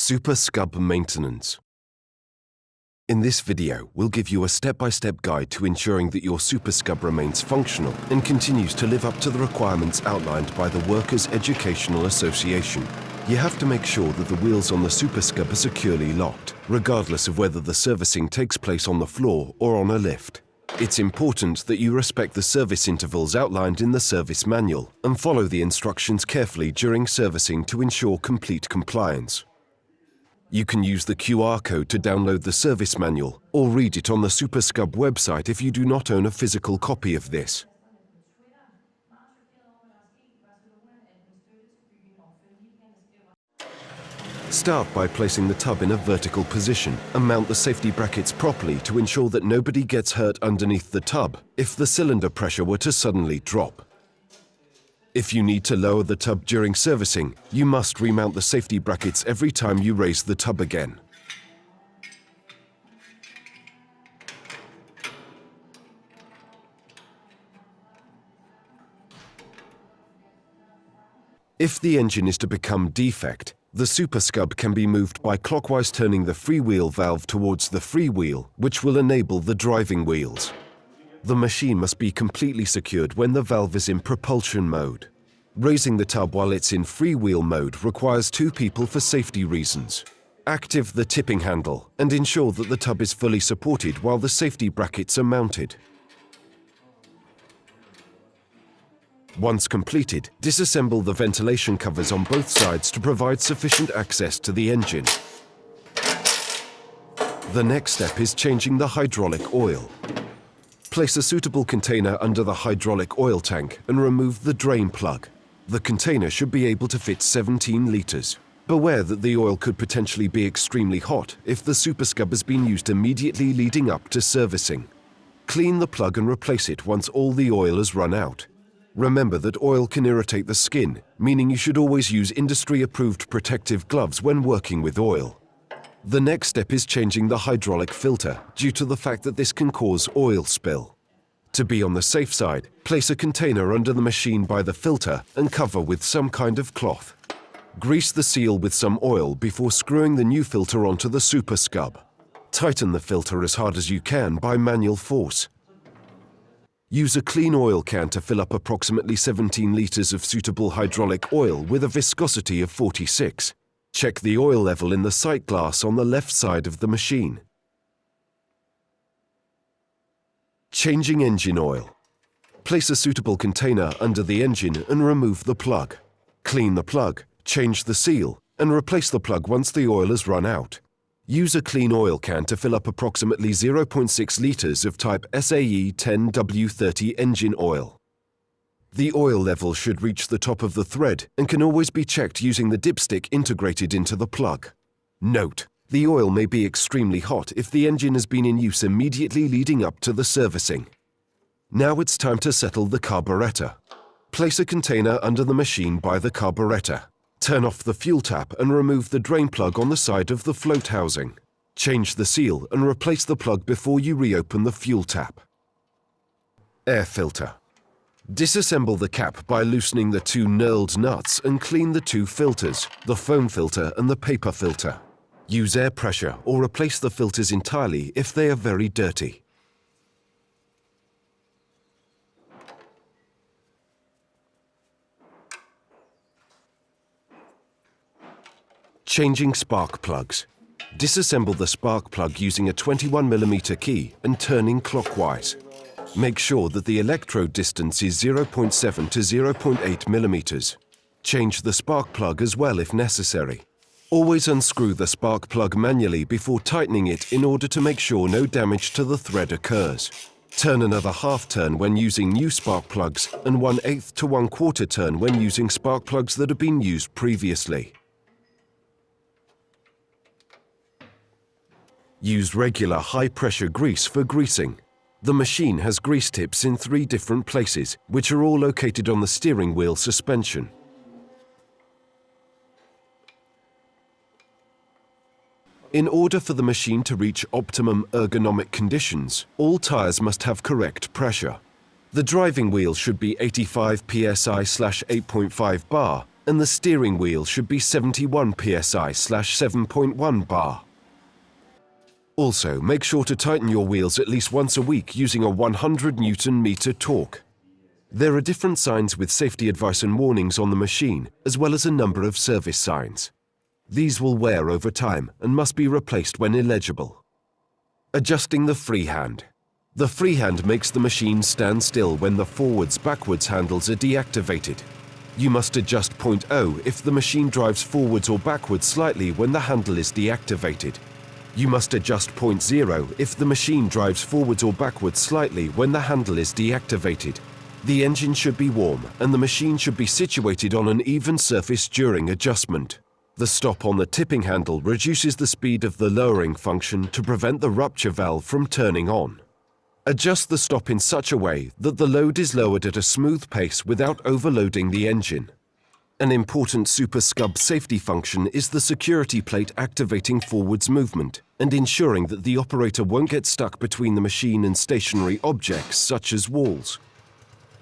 Super Skub Maintenance. In this video, we'll give you a step-by-step guide to ensuring that your Super Skub remains functional and continues to live up to the requirements outlined by the Workers' Educational Association. You have to make sure that the wheels on the Super Skub are securely locked, regardless of whether the servicing takes place on the floor or on a lift. It's important that you respect the service intervals outlined in the service manual and follow the instructions carefully during servicing to ensure complete compliance. You can use the QR code to download the service manual or read it on the Super Skub website if you do not own a physical copy of this. Start by placing the tub in a vertical position and mount the safety brackets properly to ensure that nobody gets hurt underneath the tub if the cylinder pressure were to suddenly drop. If you need to lower the tub during servicing, you must remount the safety brackets every time you raise the tub again. If the engine is to become defect, the Super Skub can be moved by clockwise turning the freewheel valve towards the freewheel, which will enable the driving wheels. The machine must be completely secured when the valve is in propulsion mode. Raising the tub while it's in freewheel mode requires two people for safety reasons. Activate the tipping handle and ensure that the tub is fully supported while the safety brackets are mounted. Once completed, disassemble the ventilation covers on both sides to provide sufficient access to the engine. The next step is changing the hydraulic oil. Place a suitable container under the hydraulic oil tank and remove the drain plug. The container should be able to fit 17 litres. Beware that the oil could potentially be extremely hot if the Super Skub has been used immediately leading up to servicing. Clean the plug and replace it once all the oil has run out. Remember that oil can irritate the skin, meaning you should always use industry-approved protective gloves when working with oil. The next step is changing the hydraulic filter due to the fact that this can cause oil spill. To be on the safe side, place a container under the machine by the filter and cover with some kind of cloth. Grease the seal with some oil before screwing the new filter onto the Super Skub. Tighten the filter as hard as you can by manual force. Use a clean oil can to fill up approximately 17 litres of suitable hydraulic oil with a viscosity of 46. Check the oil level in the sight glass on the left side of the machine. Changing engine oil. Place a suitable container under the engine and remove the plug. Clean the plug, change the seal, and replace the plug once the oil has run out. Use a clean oil can to fill up approximately 0.6 litres of type SAE 10W30 engine oil. The oil level should reach the top of the thread and can always be checked using the dipstick integrated into the plug. Note: the oil may be extremely hot if the engine has been in use immediately leading up to the servicing. Now it's time to settle the carburetor. Place a container under the machine by the carburetor. Turn off the fuel tap and remove the drain plug on the side of the float housing. Change the seal and replace the plug before you reopen the fuel tap. Air filter. Disassemble the cap by loosening the two knurled nuts and clean the two filters, the foam filter and the paper filter. Use air pressure or replace the filters entirely if they are very dirty. Changing spark plugs. Disassemble the spark plug using a 21mm key and turning clockwise. Make sure that the electrode distance is 0.7 to 0.8 millimeters. Change the spark plug as well if necessary. Always unscrew the spark plug manually before tightening it in order to make sure no damage to the thread occurs. Turn another half turn when using new spark plugs and 1/8 to 1/4 turn when using spark plugs that have been used previously. Use regular high-pressure grease for greasing. The machine has grease tips in 3 different places, which are all located on the steering wheel suspension. In order for the machine to reach optimum ergonomic conditions, all tires must have correct pressure. The driving wheel should be 85 psi/8.5 bar and the steering wheel should be 71 psi/7.1 bar. Also, make sure to tighten your wheels at least once a week using a 100 Newton-meter torque. There are different signs with safety advice and warnings on the machine, as well as a number of service signs. These will wear over time and must be replaced when illegible. Adjusting the freehand. The freehand makes the machine stand still when the forwards-backwards handles are deactivated. You must adjust point O if the machine drives forwards or backwards slightly when the handle is deactivated. You must adjust point 0 if the machine drives forwards or backwards slightly when the handle is deactivated. The engine should be warm and the machine should be situated on an even surface during adjustment. The stop on the tipping handle reduces the speed of the lowering function to prevent the rupture valve from turning on. Adjust the stop in such a way that the load is lowered at a smooth pace without overloading the engine. An important Super Skub safety function is the security plate activating forwards movement and ensuring that the operator won't get stuck between the machine and stationary objects such as walls.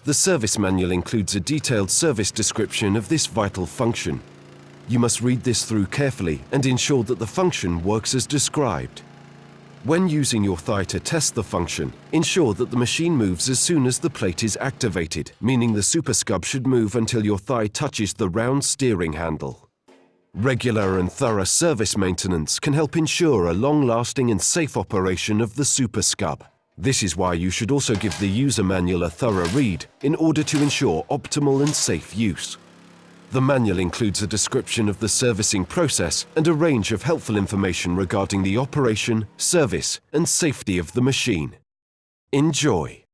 The service manual includes a detailed service description of this vital function. You must read this through carefully and ensure that the function works as described. When using your thigh to test the function, ensure that the machine moves as soon as the plate is activated, meaning the Super Skub should move until your thigh touches the round steering handle. Regular and thorough service maintenance can help ensure a long-lasting and safe operation of the Super Skub. This is why you should also give the user manual a thorough read in order to ensure optimal and safe use. The manual includes a description of the servicing process and a range of helpful information regarding the operation, service, and safety of the machine. Enjoy!